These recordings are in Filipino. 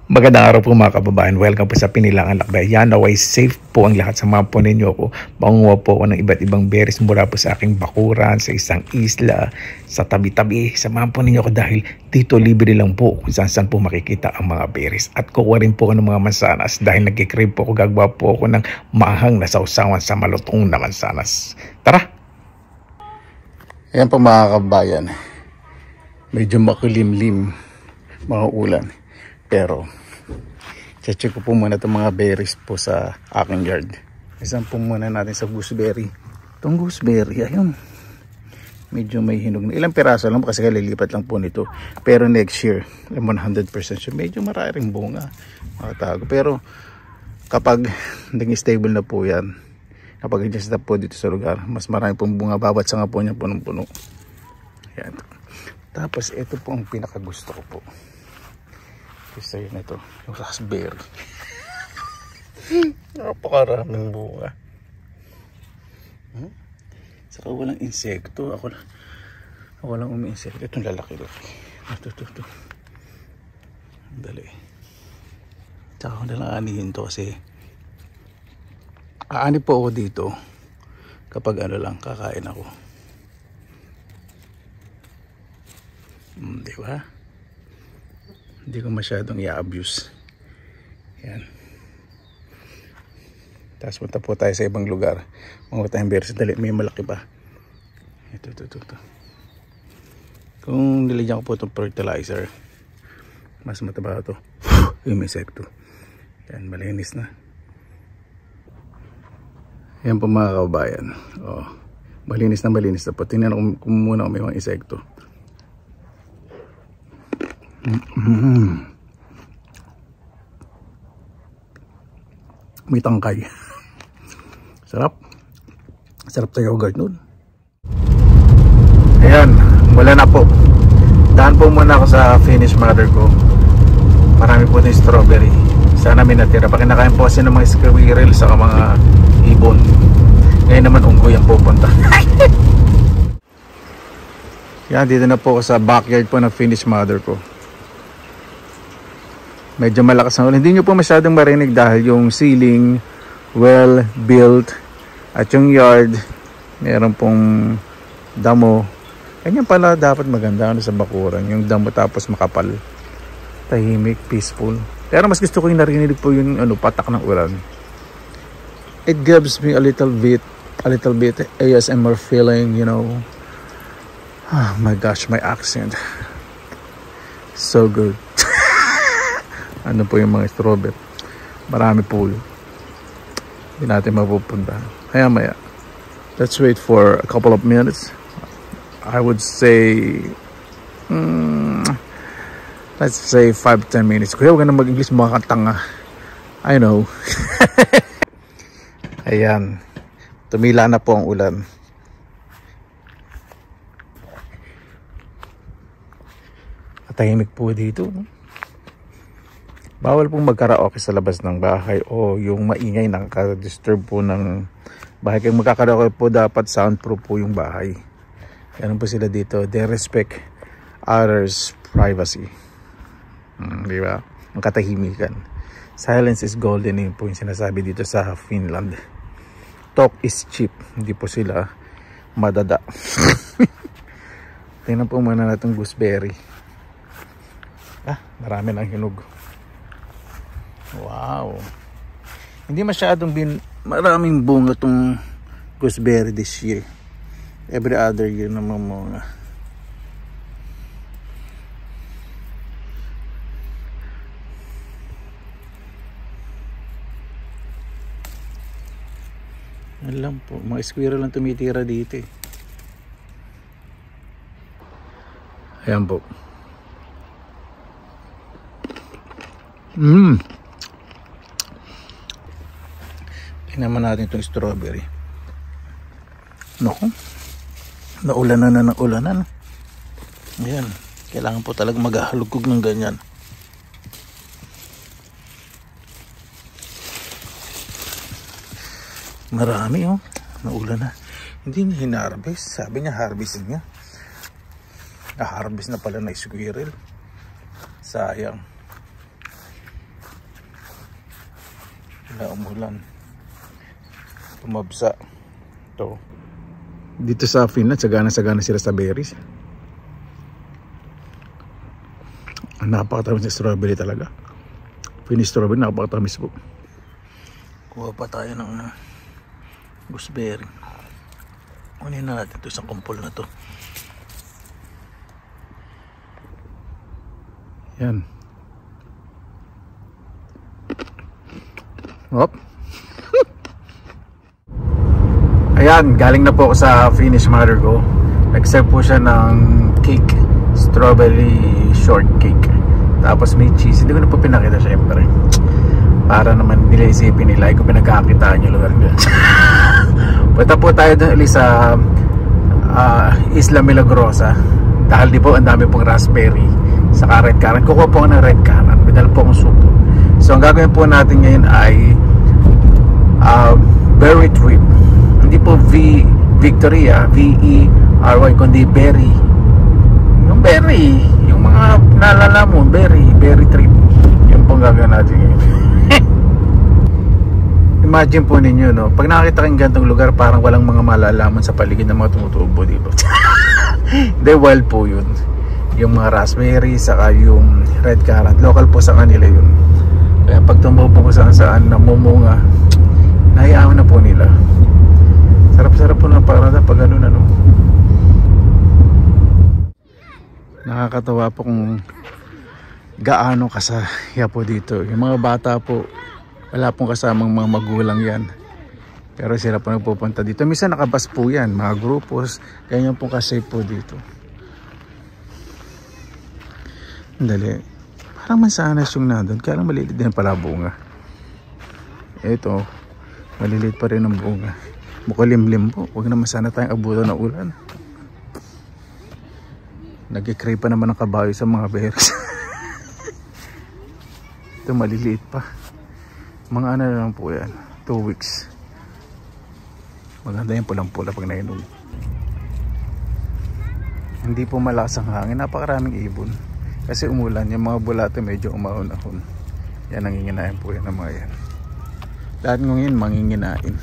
Magandang araw po mga kababayan. Welcome po sa Pinilangan Lakbay. Yan, naway safe po ang lahat. Samahan po ninyo ako. Mangunguha po ako ng iba't ibang berries mula po sa aking bakuran, sa isang isla, sa tabi-tabi. Samahan po ninyo ako dahil dito libre lang po kung saan po makikita ang mga berries. At kukuha rin po ako ng mga mansanas dahil nagkikrave po ako, gagawa po ako ng mahang na sausawan sa malutong na mansanas. Tara! Ayan po mga kababayan. Medyo makulimlim mga ulan. Pero, check ko po muna itong mga berries po sa aking yard. Isang po muna natin sa gooseberry. Itong gooseberry, ayun. Medyo may hinog na. Ilang piraso lang kasi kalilipat lang po nito. Pero next year, 100% siya. Medyo maraming bunga. Makatago. Pero, kapag naging stable na po yan, kapag adjust na po dito sa lugar, mas marami pong bunga. Bawat sanga po niya punong-puno. Yan. Tapos, ito po ang pinakagusto ko po. Isa yun ito, yung raspberry. Napakaraming bunga. Saka walang insekto. Ako lang umi-insekto. Itong lalaki-laki. Ito. Dali. Saka ko nalang anihin to kasi aani po ako dito kapag ano lang, kakain ako. Diba? Hindi ko masyadong i-abuse. Yan. Tapos punta po tayo sa ibang lugar. Mga tayong berries. Dali, may malaki pa. Ito. Kung nilagyan ko po itong fertilizer, mas mataba ito. Yung insekto. Yan, malinis na. Yan po mga kababayan. Oh, malinis na po. Tingnan ko muna kung may mga insekto. May tangkay. Sarap tayo guard nun. Ayan, wala na po. Daan po muna ako sa finished mother ko. Marami po yung strawberry. Sana may natira. Pakinakain po kasi ng mga squirrel saka mga ibon. Ngayon naman unggoy ang pupunta. Yan, dito na po ako sa backyard po ng finished mother ko. Medyo malakas ang ulan. Hindi nyo po masyadong marinig dahil yung ceiling well built at yung yard meron pong damo. Ganyan pala dapat maganda sa bakuran. Yung damo tapos makapal. Tahimik, peaceful. Pero mas gusto ko yung narinig po yung patak ng ulan. It gives me a little bit ASMR feeling, you know. Oh my gosh, my accent. So good. Ano po yung mga strawberry. Marami po yun. Hindi natin mapupunta. Maya. Let's wait for a couple of minutes. I would say let's say 5-10 minutes. Kaya huwag ka na mag-English, mga tanga. I know. Ayan. Tumila na po ang ulan. Tahimik po dito. Bawal pong magkaraoke sa labas ng bahay o yung maingay nakaka-disturb po ng bahay. Kaya magkakaraoke po dapat soundproof po yung bahay. Ganun po sila dito. They respect others' privacy. Diba? Ang katahimikan. Silence is golden, yun po yung sinasabi dito sa Finland. Talk is cheap. Hindi po sila madada. Tingnan po muna natin gooseberry. Marami ng hinog. Wow. Hindi masyadong maraming bunga itong gooseberry this year. Every other year naman mga. Alam po, mga squirrel lang tumitira dito eh. Ayan po. Tingnan naman natin itong strawberry. Naku, naulanan na ng ulanan. Ayan, kailangan po talaga maghahalugog ng ganyan. Marami naulan na. Hindi niya hinarvest. Sabi niya harvestin niya. Na-harvest na pala na squirrel. Sayang. Wala umulan. Tumabsa. Ito. Dito sa Finland, sagana-sagana sila sa berries. Napakatamis na strawberry talaga. Finnish strawberry, napakatamis po. Kuha pa tayo ng gooseberry. Kunin na natin ito sa kumpol na to. Yan. Hop. Ayan, galing na po ako sa Finnish mother ko. Nag-serve po siya ng cake, strawberry shortcake. Tapos may cheese. Hindi ko na po pinakita syempre. Para naman nila isipin nila kung pinagkakitaan yung lugar nila. Punta po tayo doon ulit sa Isla Milagrosa. Dahil di po ang dami pong raspberry saka red currant. Kukuha po ako ng red currant. Bidal po akong supo. So ang gagawin po natin ngayon ay berry trip. Hindi po Victoria, V-E-R-Y, kundi berry. Yung berry, yung mga naalala mo, berry trip. Yun po ang gagawin natin ngayon. Imagine po ninyo, no? Pag nakakita kayong gantong lugar, parang walang mga malalaman sa paligid ng mga tumutubo, di ba? Hindi, wild po yun. Yung mga raspberry, saka yung red currant. Local po sa kanila yun. Kaya pag tumubo ko saan namumunga, nahiyawan na po nila. Sarap-sarap po ng parada pag ano. Nakakatawa po kung gaano kasaya po dito. Yung mga bata po, wala pong kasamang mga magulang yan. Pero sila po nagpupunta dito. Minsan nakabas po yan, mga grupos. Ganyan po kasi po dito. Dali. Parang mansanas yung nandun. Kaya lang maliliit din pala bunga. Ito, maliliit pa rin ang bunga. Mukulimlim po. Huwag naman sana tayong abutan ng ulan. Nag-crave pa naman ng kabayo sa mga berries. Ito maliliit pa. Mga ano na lang po yan, 2 weeks. Maganda yung pulang-pula pag nainog. Hindi po malakas ang hangin, napakaraming ibon. Kasi umulan, yung mga bulate medyo umahon-ahon. Yan, nanginginain po yan ng mga yan. Lahat ngayon manginginain.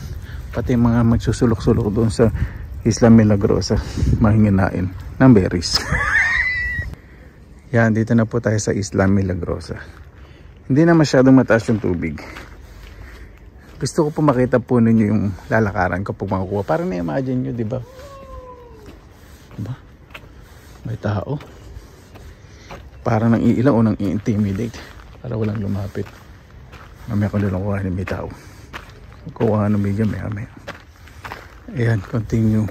Pati mga magsusulok-sulok doon sa Isla Milagrosa, manginginain ng berries. Yan, dito na po tayo sa Isla Milagrosa. Hindi na masyadong mataas yung tubig. Gusto ko po makita po ninyo yung lalakaran kapag makukuha. Parang na-imagine nyo, di ba? Diba? May tao. Parang nang iilang o nang i-intimidate. Para walang lumapit. Mamaya ko nilang kuha ni may tao. Kuha ng medyo may. Ayan, continue.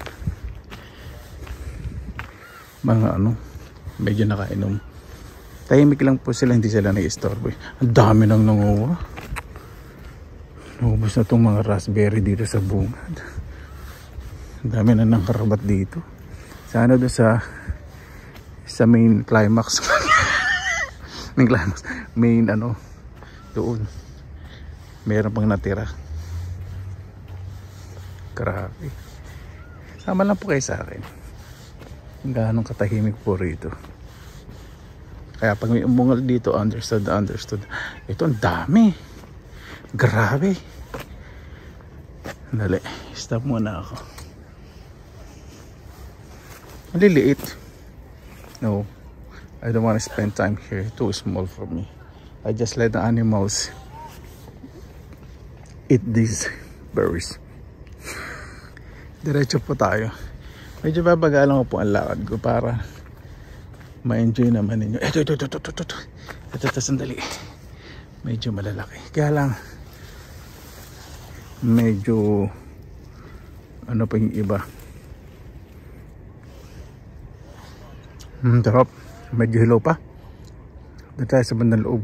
Mga medyo nakainom. Tahimik lang po sila, hindi sila nag-istorbo. Ang dami nang nanguha. Naubos na itong mga raspberry dito sa bungad. Ang dami na nang karabat dito. Sana doon sa main climax. main doon. Meron pang natira. Grabe. Sama lang po kayo sa akin. Ang ganong katahimik po rito. Kaya pag may umungal dito, understood. Ito ang dami. Grabe. Dali, stop muna ako. Maliliit. No, I don't want to spend time here. Too small for me. I just let the animals eat these berries. Diretso po tayo. Medyo babagalan ko po ang lakad ko para ma-enjoy naman ninyo. Ito, sandali. Medyo malalaki. Kaya lang, medyo pa yung iba. Sarap. Medyo hilaw pa. Dito tayo sa bandang loob.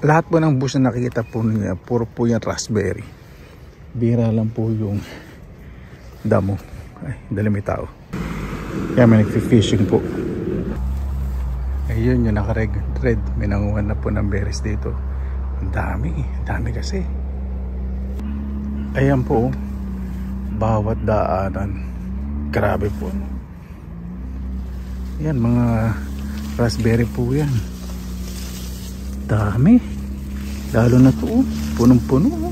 Lahat po ng bush na nakikita po niya, puro po yan raspberry. Bira lang po yung damo. Ay, dali may tao. Kaya may nag-fishing po. Ayun yung naka-red. May nanguhan na po ng berries dito. Ang dami kasi. Ayan po, bawat daanan. Grabe po. Yan, mga raspberry po yan. Dami. Lalo na to, punong-puno.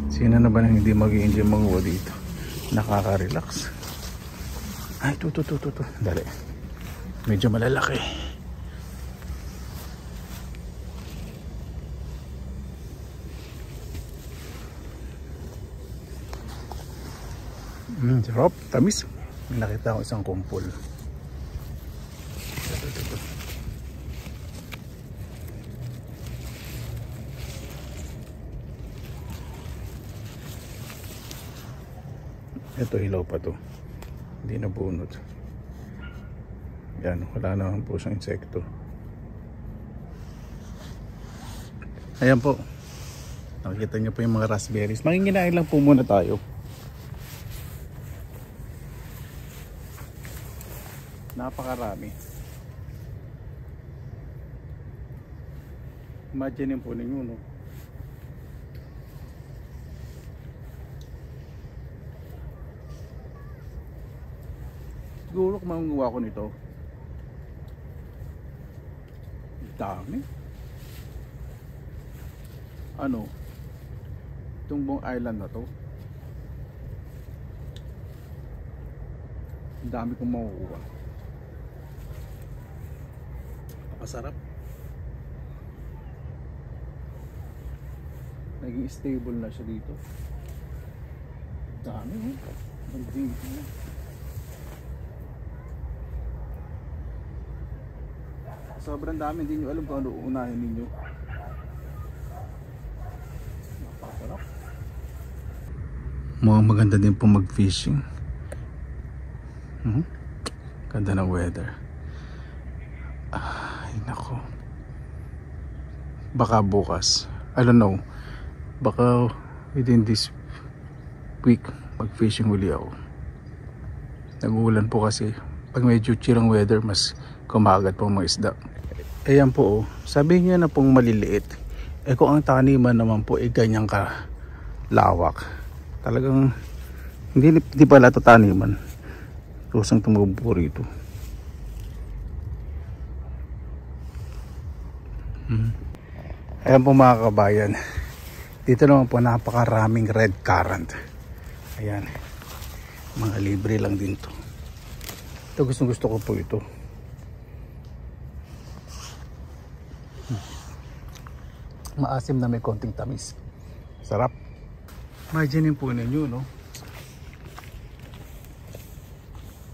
Sino na ba nang hindi mag-i-enjoy manguha dito? Nakaka-relax. Ay, to. Dali. Medyo malalaki. Sarap, tamis. May nakita ko isang kumpol. Ito, hilaw pa to. Hindi na bunot. Yan, wala naman po siyang insekto. Ayan po. Nakikita niyo po yung mga raspberries. Manginginain lang po muna tayo. Napakarami. Imagine po ninyo, no? Siguro kung manguha ko nito, dami. Ano? Itong buong island na to, dami kong makukuha. Napasarap. Naging stable na siya dito. Dami, eh. Ang dito na. Sobrang dami, hindi nyo alam kung ano uunahin ninyo. Napasarap. Mukhang maganda din po mag-fishing. Ganda ng weather. Ay nako. Baka bukas, I don't know, baka within this week mag-fishing uli ako. Nag-uulan po kasi. Pag medyo chirang weather, mas kumagat po mga isda. Ayan po, sabi niya na pong maliliit. Eh kung ang taniman naman po ay ganyang ka lawak, talagang hindi pala ito taniman. Kusang tumubo rito. Ayan po mga kabayan, dito naman po napakaraming red currant. Ayan, mga libre lang din to. Ito gusto ko po ito. Maasim na may konting tamis. Sarap. Imagine po ninyo, no?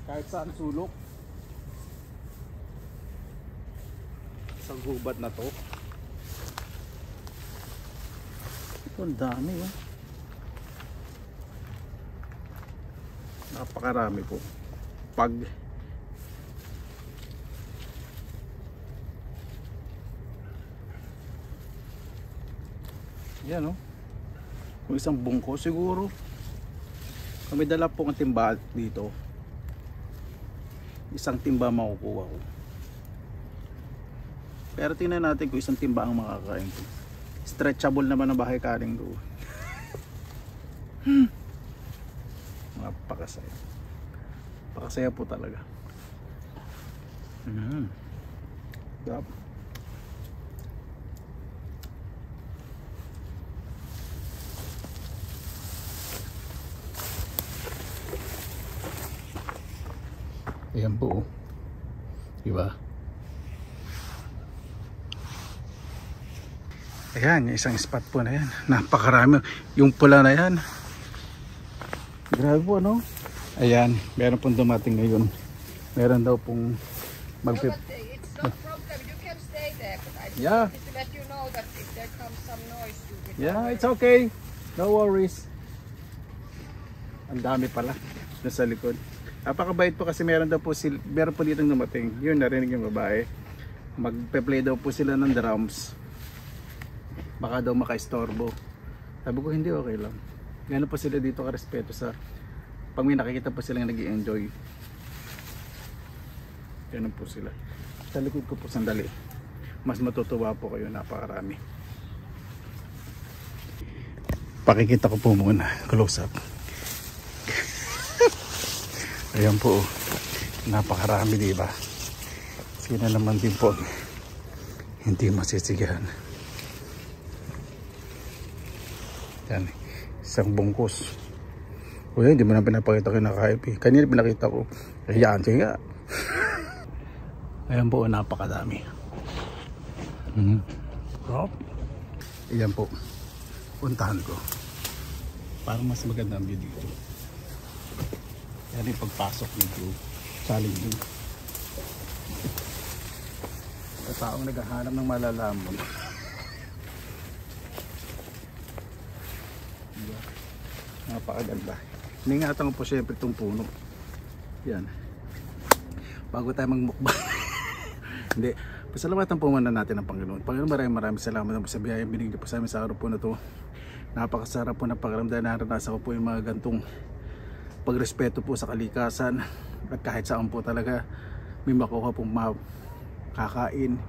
Kahit saan sulok sa gubat na to. Ito ang dami, oh. Napakarami po. Pag yan, oh. Kung isang bungko siguro, kami dala po ang timba dito, isang timba makukuha ko. Pero tingnan natin kung isang timba ang makakain ko. Stretchable naman ang bahay karing doon. Napakasaya. Napakasaya po talaga. Yep. Ayan po, diba? Ayan, yung isang spot po na yan. Napakarami. Yung pula na yan, grabe po, no? Ayan, meron pong dumating ngayon. Meron daw pong it's no problem, you can stay there, but I just wanted to let you know that if there comes some noise, you will. Yeah, it's okay. No worries. Ang dami pala nasa likod. Napakabait po kasi meron po dito dumating. Yun, narinig yung babae. Magpe-play daw po sila ng drums. Baka daw maka-istorbo. Sabi ko hindi, okay lang. Gano'n po sila dito ka-respeto sa pag may nakikita po silang nag-i-enjoy. Gano'n po sila. Sa likod ko po sandali. Mas matutuwa po kayo, napakarami. Pakikita ko po muna, close up. Ayan po, napakarami, diba? Sino naman din po hindi masisigahan. Yan, isang bungkus. Uy, hindi mo na pinapakita ko na kaipi. Kanina pinakita ko. Ayan, sige nga. Ayan po, napakadami. Ayan po, puntahan ko. Parang mas maganda ang view dito. Yan yung pagpasok nito. Challenging. Sa taong naghahanap ng malalamon. Napakaganda. Iningatan ko po syempre itong puno. Yan. Bago tayo magmukbang. Hindi. Pasalamatan po muna natin ang Panginoon. Panginoon, maraming salamat po sa biyayang binigay po sa amin sa araw po na to. Napakasarap po na pakiramdam. Naranasan ko po yung mga gantong pagrespeto po sa kalikasan. At kahit saan po talaga may makuha pong makakain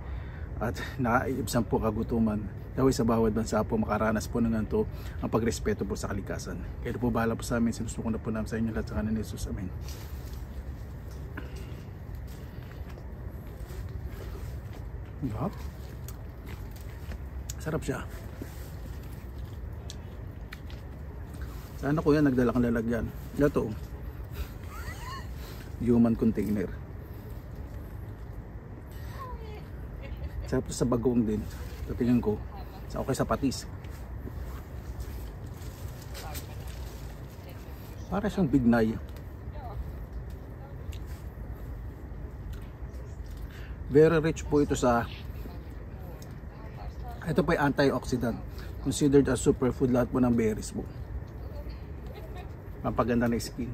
at naiibsan po kagutuman. Dahil sa bawat bansa po makaranas po ng ganito ang pagrespeto po sa kalikasan. Kaya po bahala po sa amin. Sinusuko na po namin sa inyo lahat sa kanan ni Jesus. Amen. Sarap siya. Sana ko yan nagdala kang lalagyan. Ito human container. Sarap sa bagong din. Tingnan ko. Okay sa patis. Para siyang bignay. Very rich po ito sa, ito po ay antioxidant. Considered as superfood lahat po ng berries po. Pampaganda ng skin.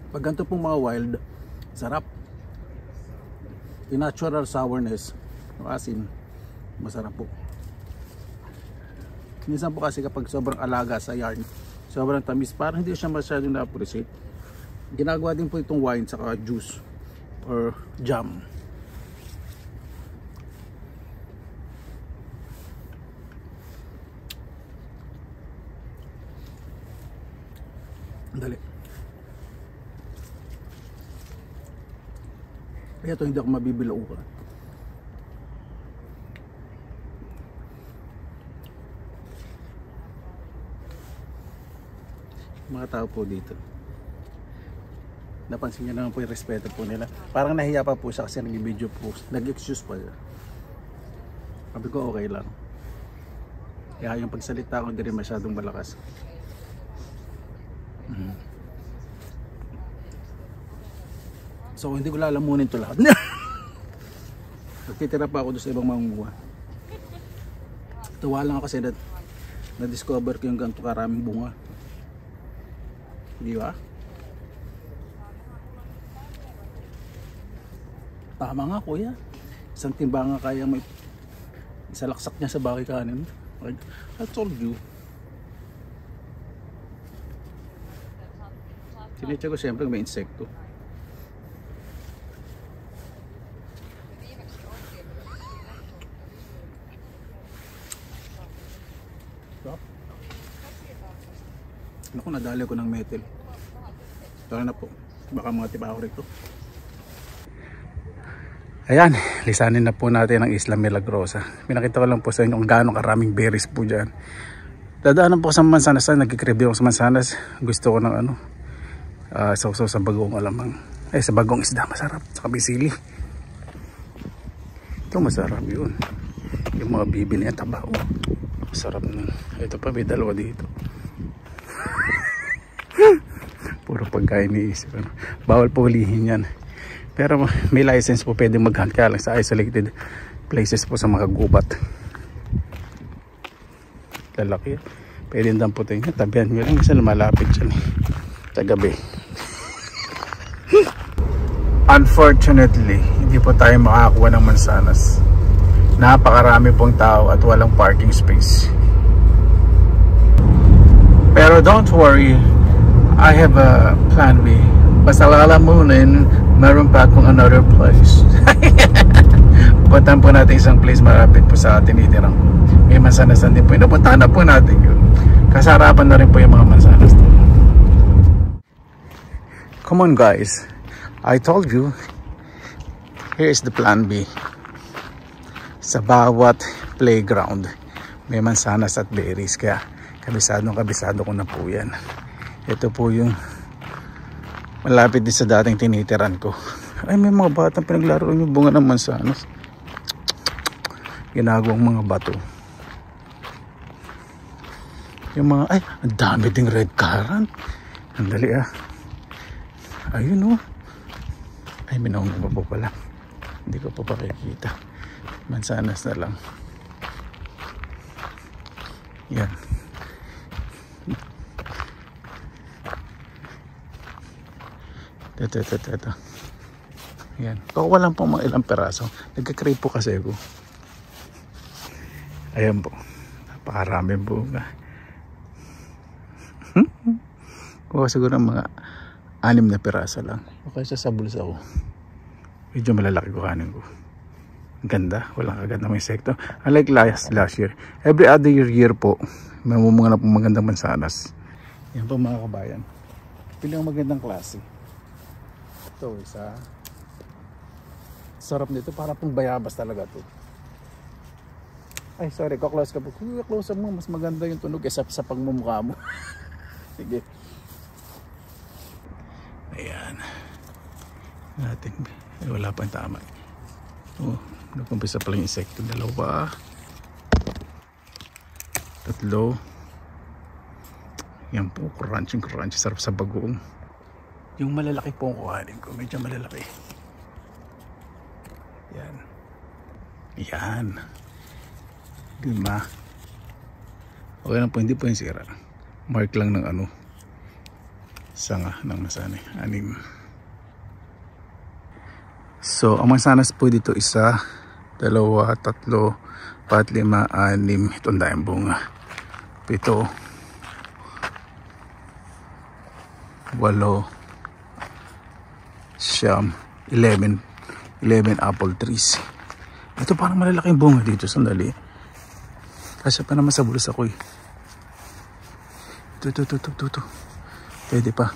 Pag ganito pong mga wild, sarap. Yung natural sourness, yung asin, masarap po. Minsan po kasi kapag sobrang alaga sa yarn, sobrang tamis, parang hindi siya masyadong na-appreciate. Ginagawa din po itong wine saka juice or jam. Dali. Kaya ito hindi ako mabibilao ka. Mga tao po dito, napansin nyo naman po yung respeto po nila. Parang nahiya pa po siya kasi nag-video po, nag-excuse pa siya. Sabi ko okay lang. Kaya yung pagsalita ko hindi rin masyadong malakas. So hindi ko lalamunin ito lahat. Nagtitira pa ako doon sa ibang mangunguha. Tuwa lang ako kasi na-discover ko yung ganito karaming bunga. Di ba? Tama nga kuya. Isang timbangan kaya may isalaksak niya sa baki kanin. I told you. Sinitya ko siyempre may insekto. Naku, nadali ko ng metal. Tara na po. Baka mga tiba ako rito. Ayan, lisanin na po natin ang Isla Milagrosa. Pinakita ko lang po sa inyo kung gaano karaming berries po dyan. Dadaanan po sa Mansanas. Nag-crib din ako sa Mansanas. Gusto ko ng sausaw sa bagong alamang. Ay, sa bagong isda. Masarap. Sa kabisili. Ito masarap yun. Yung mga bibili niya taba. Masarap na. Ito pa, may dalawa dito. Puro pagkain niisip. Bawal po hulihin yan. Pero may license po pwede mag-hunt kaya lang sa isolated places po sa mga gubat. Lalaki. Pwede damputin yan. Tabihan nyo lang. Isa lumalapit dyan. Sa gabi. Unfortunately, hindi po tayo makakuha ng Mansanas. Napakarami pong tao at walang parking space. Pero don't worry, I have a plan B. Basta lalamunin, meron pa akong another place. Puntahan po natin isang place malapit po sa tinitirang. May Mansanasan din po. Napuntahan na po natin yun. Kasarapan na rin po yung mga Mansanas. Come on guys. I told you, here is the plan B. Sa bawat playground may mansanas at berries, kaya kabisado ko na po yan. Ito po yung malapit din sa dating tinitiran ko. Ay, may mga batang pinaglaro yung bunga ng mansanas. Ginagawang mga bato. Yung mga, ay, ang dami ding red currant. Andali ayun ay, minahong pa po pala. Hindi ko pa pakikita. Mansanas na lang. Yan. Ito. Yan. Kukuha lang po mga ilang peraso. Nagka-crave po kasi ako. Ayan po. Napakaraming bunga. Kuha siguro ng mga 6 na peraso lang. Okay, sa bulsa ko. Medyo malalaki kuhanin ko. Ganda. Walang agad na may insekto. Unlike last year. Every other year po, may mumunga na po magandang mansanas. Yan po mga kabayan. Pilang magandang klase. Ito, isa. Sarap nito. Para pong bayabas talaga to. Ay, sorry. Close ka po. Close mo. Mas maganda yung tunog kaysa sa pagmumukha mo. Sige. Ayan. Natin. Wala pa yung tama. Nagkumpisa pala yung insekto. 2. 3. Yan po. Crunchy. Sarap sa bagoong. Yung malalaki po ang kuhanin ko. Medyo malalaki. Yan. 5. Okay lang po. Hindi po yung sira. Mark lang ng sanga ng masanay. 6. So, ang mansanas po dito 1, 2, 3, 4, 5, 6. Ito ang dahing bunga. 7, 8, 9, 11 apple trees. Ito parang malalaking bunga dito. Sandali. Kasi pa naman sa bulsa ko eh. Ito. Pwede pa.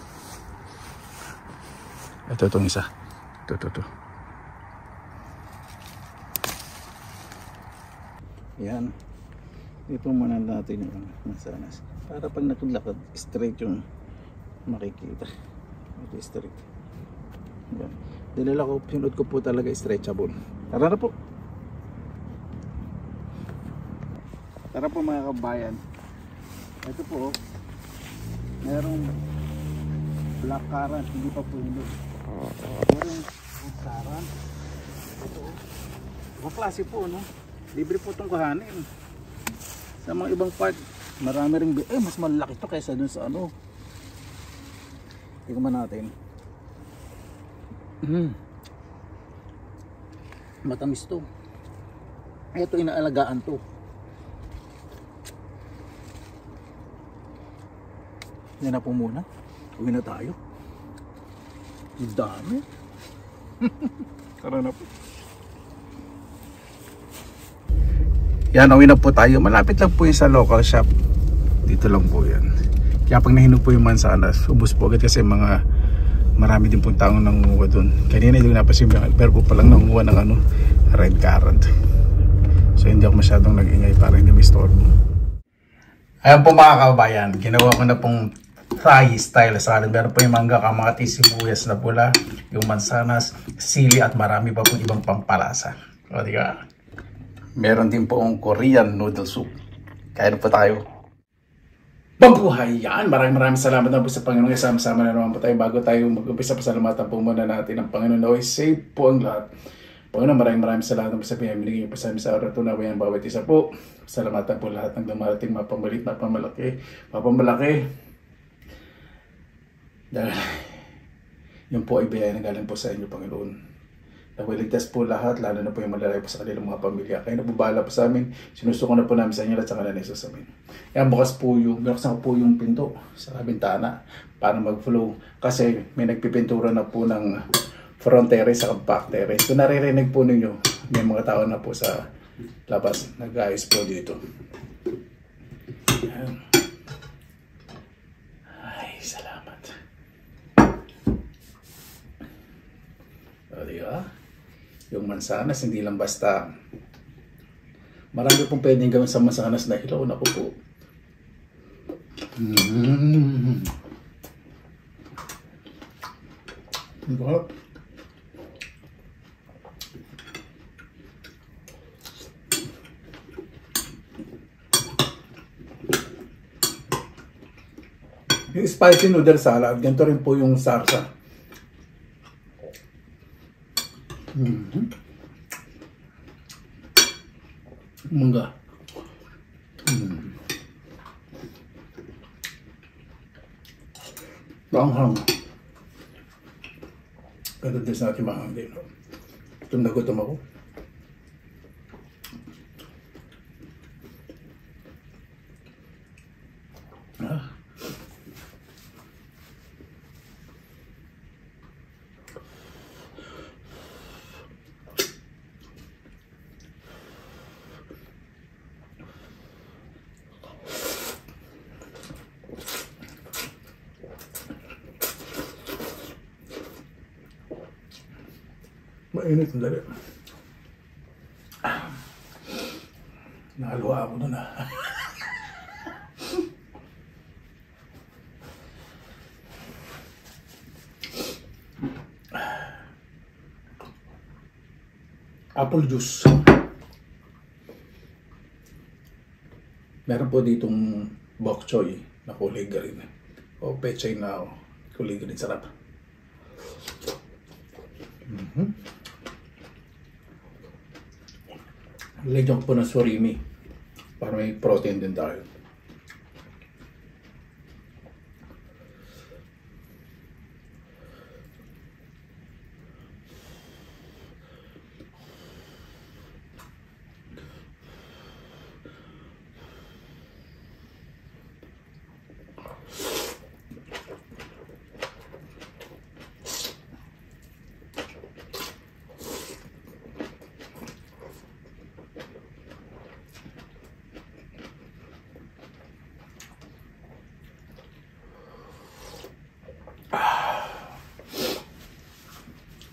Itong isa. Ito. Yan. Ito muna natin yung mansanas. Para pag naglakad, straight yung makikita. Ito straight. Yan. Dinala ko, pinod ko po talaga stretchable. Tara na po. Tara po mga kabayan. Ito po, merong black currant, hindi pa po hinog. Merong red currant. Ito, ibang klase po, no? Libre po itong kuhanin. Sa mga ibang part, marami rin, mas malaki to kaysa dun sa tingnan natin. Matamis to. Ito inaalagaan to. Yan na po muna. Uwi na tayo. Ang dami. Tara na po. Yan, uwi na po tayo. Malapit lang po yung sa local shop. Dito lang po yan. Kaya pag nahinog po yung mansanas, ubos po agad kasi marami din pong taong nangunguha doon. Kanina hindi ko napasimula, pero po palang nangunguha ng red currant. So hindi ako masyadong nag-ingay para hindi may storbo. Ayan po mga kababayan, ginawa ko na pong Thai style salad. Meron po yung mangga, mga sibuyas na pula, yung mansanas, sili at marami pa pong ibang pampalasa. O diba? Meron din po ang Korean noodle soup. Kaya na po tayo. Mabuhay yan! Maraming salamat na po sa Panginoon. Sama-sama na naman po tayo bago tayo mag-umpisa. Pasalamatan po muna natin ang Panginoon. Naway save po ang lahat. Panginoon, maraming salamat po sa pinamili niyo po sa amin sa araw. Tunawayan bawat isa po. Pasalamatan po lahat ng dumarating mapamalit, mapamalaki. Dahil yun po ay biyaya na galing po sa inyo, Panginoon. Nawaligtas po lahat, lalo na po yung malalayo po sa kanilang mga pamilya. Kaya nabubala po sa amin, sinusuko na po namin sa inyo at sa kanila na isa sa amin. Yan, binuksan ko po yung pinto sa bintana para mag-flow. Kasi may nagpipintura na po ng front terrace sa back terrace. So naririnig po ninyo, may mga tao na po sa labas. Nag-ayos po dito. Yan. Ay, salamat. yung mansanas, hindi lang basta. Marami pong pwedeng gawin sa mansanas na hilaw. Naku po. Sarap. Yung spicy noodle salad, ganito rin po yung sarsa. Mangga. Langhang. Pero din sa ating mga hindi. Gutom na gutom ako. Mainit ang dali. Nakaluha ako doon Apple juice. Meron po ditong bok choy na kulay green. O pechay na kulay green. Sarap. Lagyan ko po ng surimi para may protein din tayo.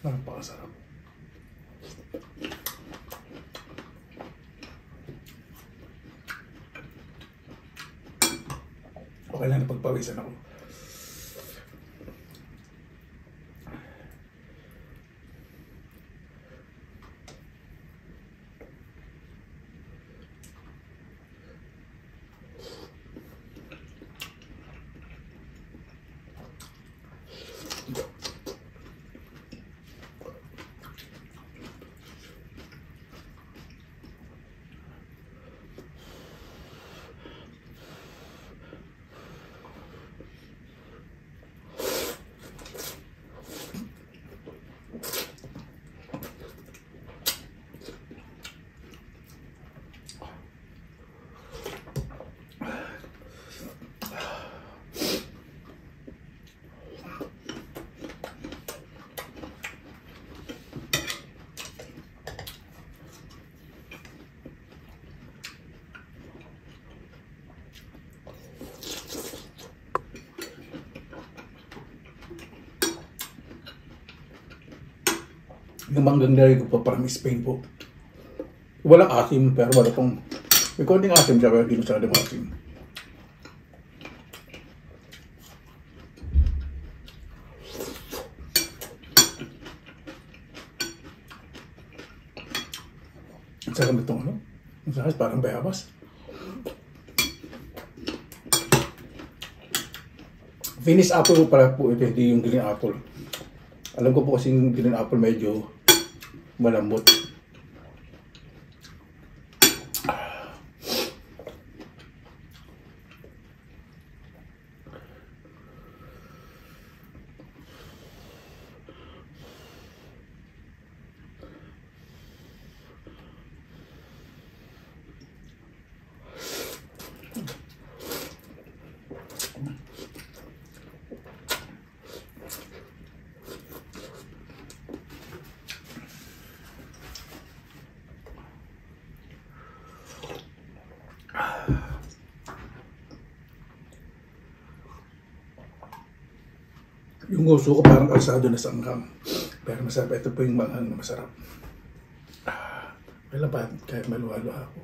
Napakasarap. Okay lang na pagpawisan ako. Yung manggang nilagay ko pa parang Spain po. Walang asim, pero wala pong may konting asim siya, pero hindi masyadong asim. Ang sarap itong ano? Ang sarap, parang bayabas. Finished apple po pala po ito, hindi yung green apple. Alam ko po kasi yung green apple medyo malambot. Yung gusto ko parang kalsado na sanghang. Pero masarap. Ito po yung manghang na masarap. Kailan ba kahit maluwalo ako?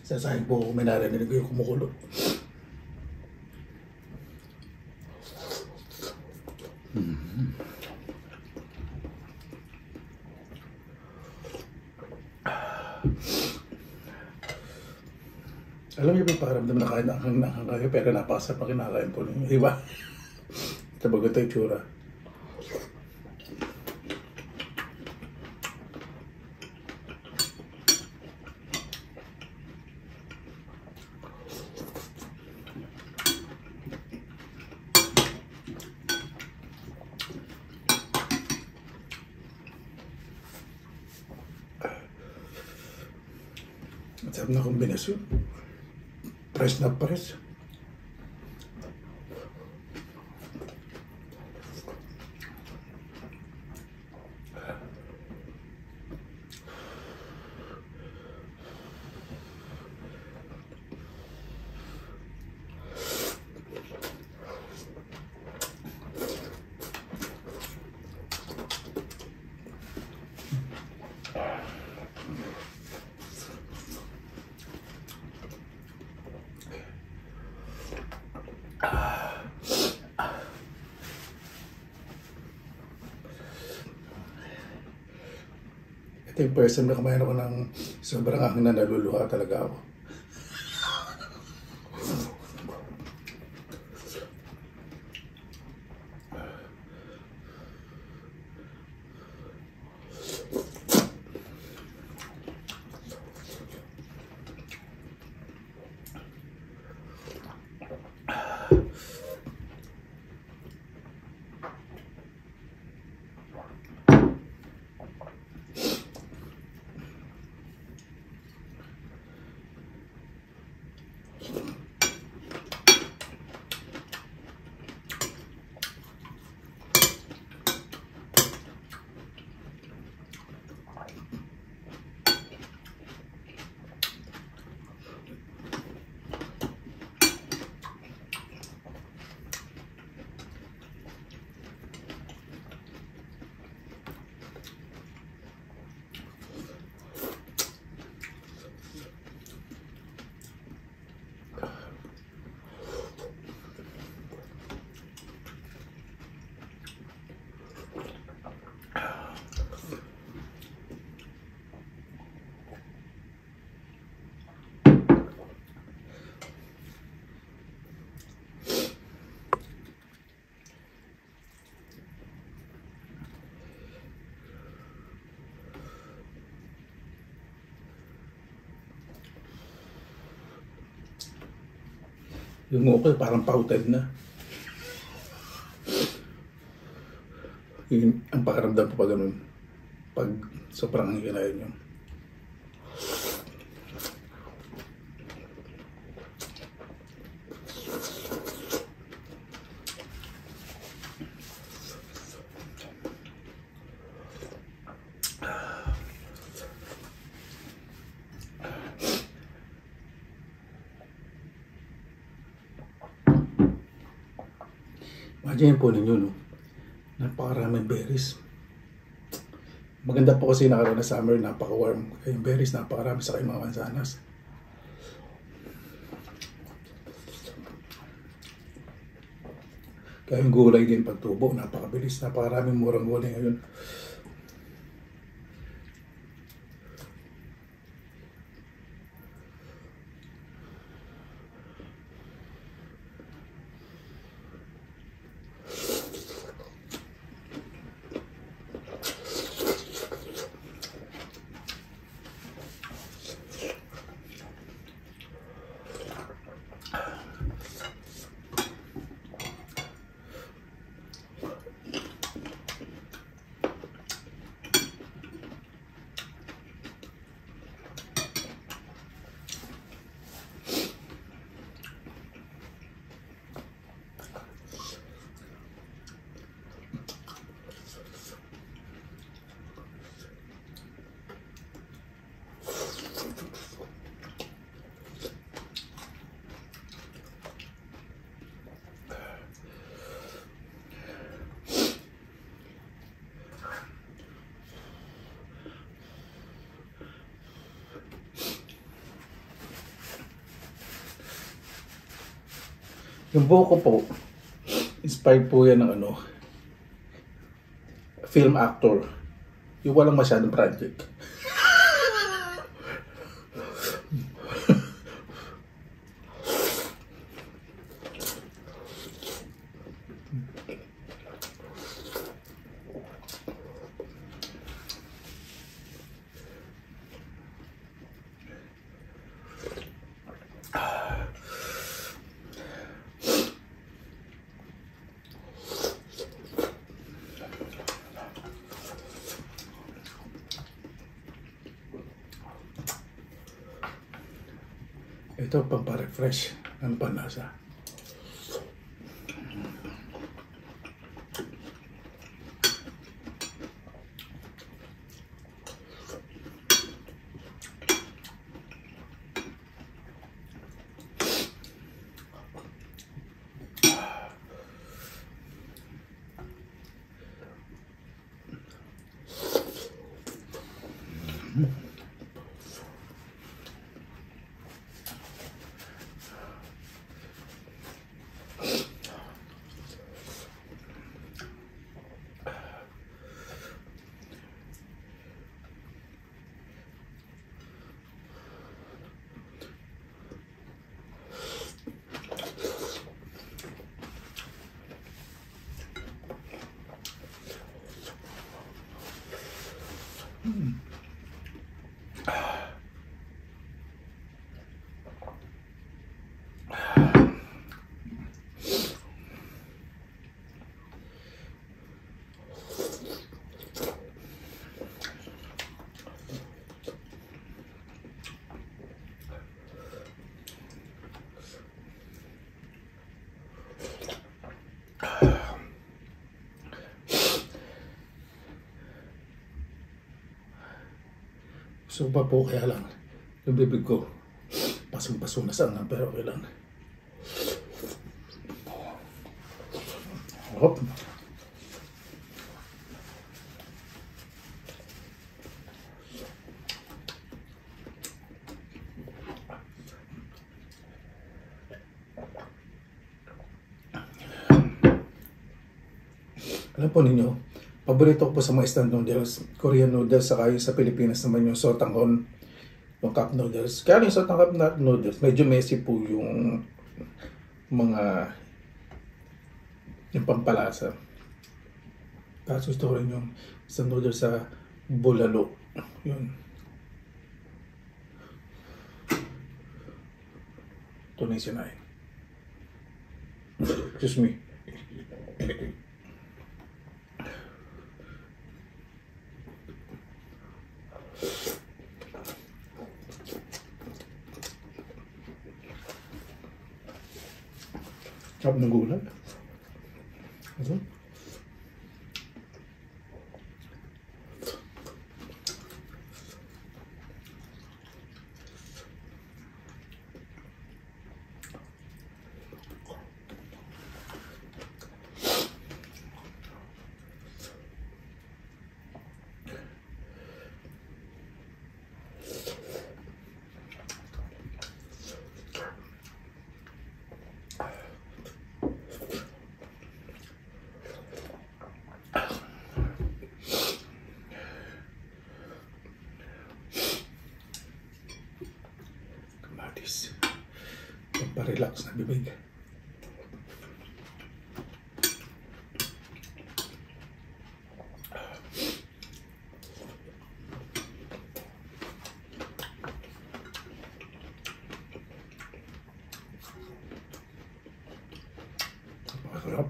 Sa sahig po, may narinig ko yung kumukulo. Alam niyo ba yung pakiramdam na kain nakakain pero napakasarap na kinakain po ninyo, di ba? Ito bago ito yung tsura. Masarap na kombinasyon. Press na press. Ito yung person na kumain ako ng sobrang aking na naluluha talaga ako. Yung okay, parang pauted na. Yung, ang pakiramdam po pa ganun. Pag sobrang ang kinain nyo. Imagine po ninyo, no? Napakaraming berries. Maganda po kasi nakaraw na summer, napaka-warm. Kaya yung berries, napakarami sa kayong mga mansanas. Kaya yung gulay din pagtubo, napakabilis. Napakaraming murang gulay ngayon. Yung buhok ko po, inspired po yan ng ano, film actor. Yung walang masyadong project. Ito pampa-refresh ng panlasa. So pa po, kaya lang yung bibig ko pasong-paso na sana, pero okay lang. Hop. Alam po ninyo, paborito ko po sa mga instant noodles, Korean noodles, saka yung sa Pilipinas naman yung sotanghon, yung cup noodles. Kaya yung sotanghon cup noodles, medyo messy po yung mga yung pampalasa. Kaso gusto ko rin yung instant noodles sa bulalo. Yun. Ito na yung sinain. Excuse me. Sarap ng gulay. Ito. relax na bibig. Masarap.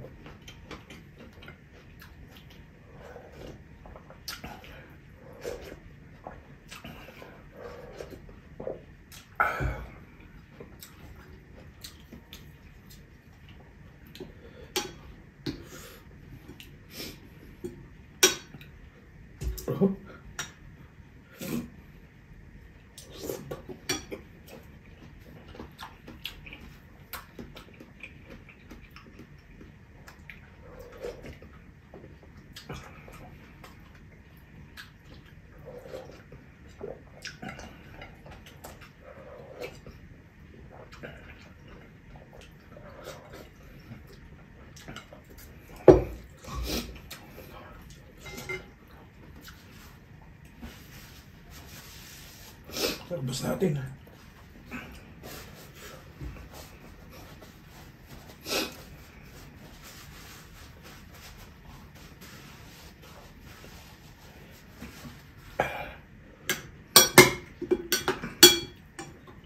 Ubus natin.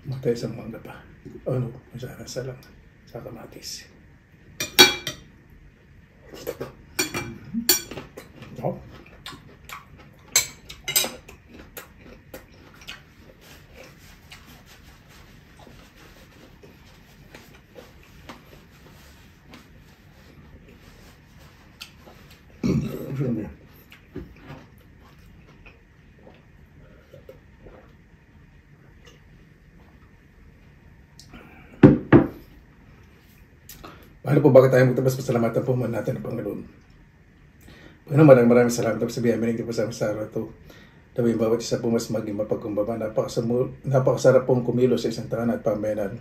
Matay isang mangga pa. Oh no, masarasa lang. Sa kamatis. Oh. Paano po bakit tayo magtabas pasalamatan po muna natin ang Panginoon? Panginoon, maraming salamat po sa biyaya mo po sa araw ito. Dawin bawat isa po mas maging mapagkumbaba. Napakasarap pong kumilos sa isang tahanan at pamayanan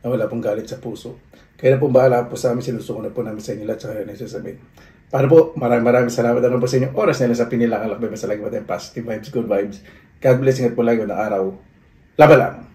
na wala pong galit sa puso. Kaya na po bahala po sa amin, sinusuko na po namin sa inyo lahat sa kaya nagsasabihin. Paano po, maraming salamat naman po sa inyong oras na sa Pinilang Alakbay. Masalagi po tayong positive vibes, good vibes. God bless, ingat po lagi ng araw. Laban lang!